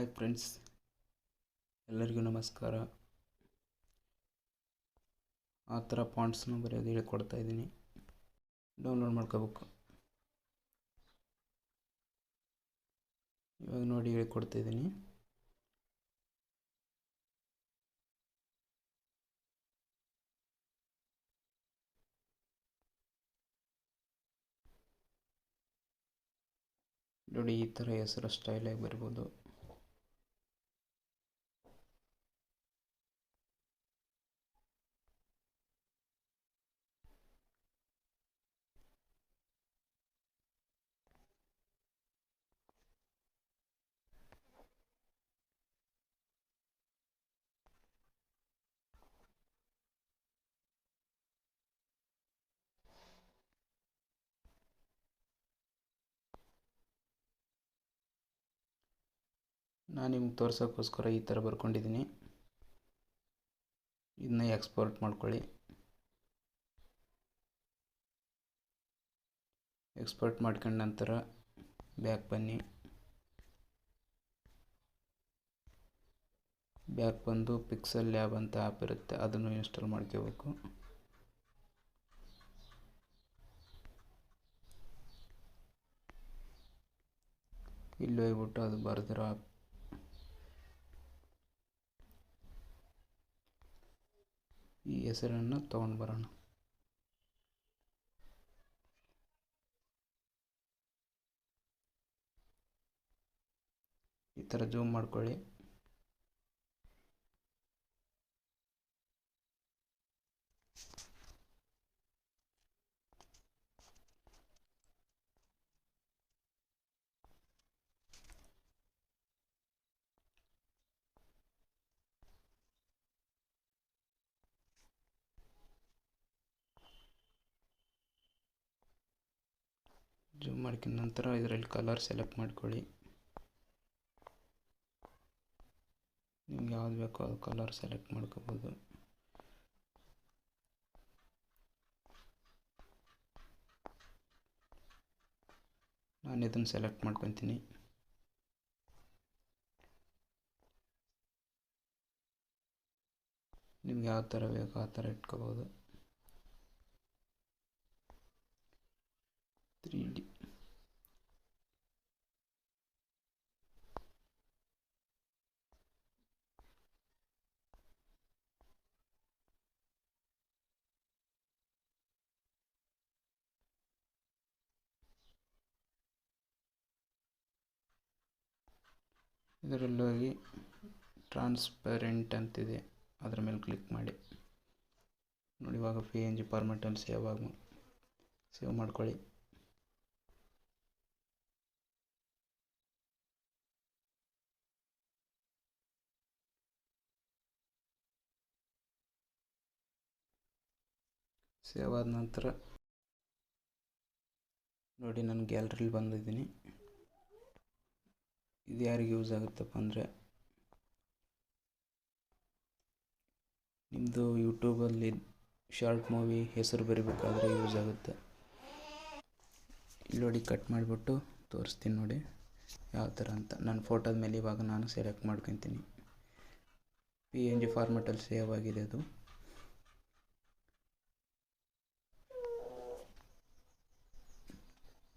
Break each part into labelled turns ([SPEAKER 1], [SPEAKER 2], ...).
[SPEAKER 1] Hi friends, ಎಲ್ಲರಿಗೂ ನಮಸ್ಕಾರ. ಆ ಥರ ಫಾಂಟ್ಸ್ನ ಬರೆಯೋದು ಹೇಳ್ಕೊಡ್ತಾ ಇದ್ದೀನಿ. ಡೌನ್ಲೋಡ್ ಮಾಡ್ಕೋಬೇಕು. ಇವಾಗ ನೋಡಿ ಹೇಳ್ಕೊಡ್ತಾ ಇದ್ದೀನಿ. ನೋಡಿ, ಈ ಥರ ಹೆಸರು ಸ್ಟೈಲಾಗಿ ಬರ್ಬೋದು. ನಾನು ನಿಮ್ಗೆ ತೋರ್ಸೋಕ್ಕೋಸ್ಕರ ಈ ಥರ ಬರ್ಕೊಂಡಿದ್ದೀನಿ. ಇದನ್ನ ಎಕ್ಸ್ಪೋರ್ಟ್ ಮಾಡ್ಕೊಳ್ಳಿ. ಎಕ್ಸ್ಪೋರ್ಟ್ ಮಾಡ್ಕೊಂಡ ನಂತರ ಬ್ಯಾಕ್ ಬನ್ನಿ. ಬ್ಯಾಕ್ ಬಂದು ಪಿಕ್ಸೆಲ್ ಲ್ಯಾಬ್ ಅಂತ ಆ್ಯಪ್ ಇರುತ್ತೆ, ಅದನ್ನು ಇನ್ಸ್ಟಾಲ್ ಮಾಡ್ಕೋಬೇಕು. ಇಲ್ಲಿ ಹೋಗ್ಬಿಟ್ಟು ಅದು ಬರೆದಿರೋ ಆ್ಯಪ್ ಈ ಹೆಸರನ್ನು ತೊಗೊಂಡು ಬರೋಣ. ಈ ಥರ ಜೂಮ್ ಮಾಡ್ಕೊಳ್ಳಿ. ಜೂಮ್ ಮಾಡ್ಕೊಂಡ ನಂತರ ಇದರಲ್ಲಿ ಕಲರ್ ಸೆಲೆಕ್ಟ್ ಮಾಡ್ಕೊಳ್ಳಿ. ನಿಮ್ಗೆ ಯಾವ್ದು ಬೇಕೋ ಅದು ಕಲರ್ ಸೆಲೆಕ್ಟ್ ಮಾಡ್ಕೋಬೋದು. ನಾನು ಇದನ್ನು ಸೆಲೆಕ್ಟ್ ಮಾಡ್ಕೊತೀನಿ. ನಿಮ್ಗೆ ಯಾವ ಥರ ಬೇಕೋ ಆ ಥರ ಇಟ್ಕೋಬೋದು. 3D ಇದರಲ್ಲಿ ಹೋಗಿ ಟ್ರಾನ್ಸ್ಪರೆಂಟ್ ಅಂತಿದೆ, ಅದರ ಮೇಲೆ ಕ್ಲಿಕ್ ಮಾಡಿ. ನೋಡಿ, ಇವಾಗ PNG ಫಾರ್ಮೆಟಲ್ಲಿ ಸೇವ್ ಮಾಡ್ಕೊಳ್ಳಿ. ಸೇವ್ ಆದ ನಂತರ ನೋಡಿ, ನಾನು ಗ್ಯಾಲರಿಲಿ ಬಂದಿದ್ದೀನಿ. ಇದು ಯಾರಿಗೆ ಯೂಸ್ ಆಗುತ್ತಪ್ಪ ಅಂದರೆ, ನಿಮ್ಮದು ಯೂಟ್ಯೂಬಲ್ಲಿ ಶಾರ್ಟ್ ಮೂವಿ ಹೆಸರು ಬರಿಬೇಕಾದ್ರೆ ಯೂಸ್ ಆಗುತ್ತೆ. ಇಲ್ಲಿ ನೋಡಿ, ಕಟ್ ಮಾಡಿಬಿಟ್ಟು ತೋರಿಸ್ತೀನಿ ನೋಡಿ ಯಾವ ಥರ ಅಂತ. ನನ್ನ ಫೋಟೋದ ಮೇಲೆ ಇವಾಗ ನಾನು ಸೆಲೆಕ್ಟ್ ಮಾಡ್ಕೊತೀನಿ. PNG ಫಾರ್ಮೆಟಲ್ಲಿ ಸೇವ್ ಆಗಿದೆ ಅದು.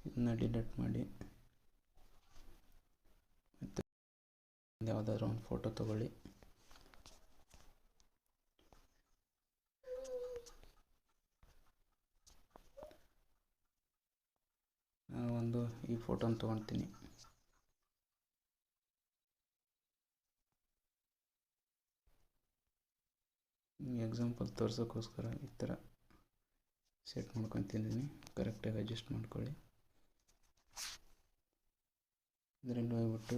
[SPEAKER 1] ಇದನ್ನ ಡಿಲೀಟ್ ಮಾಡಿ ಮತ್ತು ಯಾವುದಾದ್ರೂ ಒಂದು ಫೋಟೋ ತಗೊಳ್ಳಿ. ನಾನು ಒಂದು ಈ ಫೋಟೋನ ತೊಗೊಳ್ತೀನಿ. ಎಕ್ಸಾಂಪಲ್ ತೋರ್ಸೋಕ್ಕೋಸ್ಕರ ಈ ಥರ ಸೆಟ್ ಮಾಡ್ಕೊತಿದ್ದೀನಿ. ಕರೆಕ್ಟಾಗಿ ಅಡ್ಜಸ್ಟ್ ಮಾಡ್ಕೊಳ್ಳಿ. ಇದರಲ್ಲಿ ಹೋಗ್ಬಿಟ್ಟು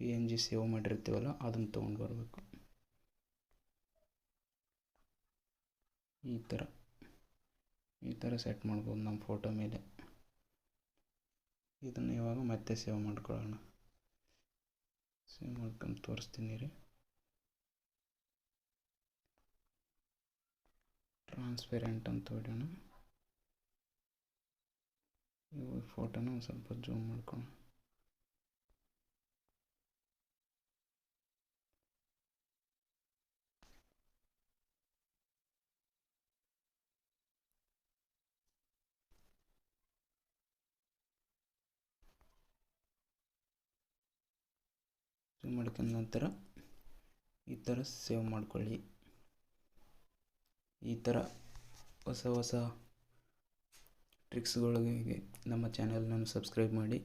[SPEAKER 1] PNG ಸೇವ್ ಮಾಡಿರ್ತೀವಲ್ಲ ಅದನ್ನು ತೊಗೊಂಡು ಬರಬೇಕು. ಈ ಥರ ಸೆಟ್ ಮಾಡ್ಬೋದು ನಮ್ಮ ಫೋಟೋ ಮೇಲೆ. ಇದನ್ನು ಇವಾಗ ಮತ್ತೆ ಸೇವ್ ಮಾಡ್ಕೊಳ್ಳೋಣ. ಸೇವ್ ಮಾಡ್ಕೊಂಡು ತೋರಿಸ್ತೀನಿ ರೀ. ಟ್ರಾನ್ಸ್ಪೆರೆಂಟ್ ಅಂತ ಹೊಡೆಯೋಣ. ಈ ಫೋಟೋನ ಒಂದು ಸ್ವಲ್ಪ ಜೂಮ್ ಮಾಡ್ಕೊಳ್ಳೋಣ. ಸೇವ್ ಮಾಡ್ಕೊಂಡ ನಂತರ ಈ ಥರ ಸೇವ್ ಮಾಡ್ಕೊಳ್ಳಿ. ಈ ಥರ ಹೊಸ ಟ್ರಿಕ್ಸ್ಗಳಿಗೆ ನಮ್ಮ ಚಾನೆಲ್ನ ಸಬ್ಸ್ಕ್ರೈಬ್ ಮಾಡಿ.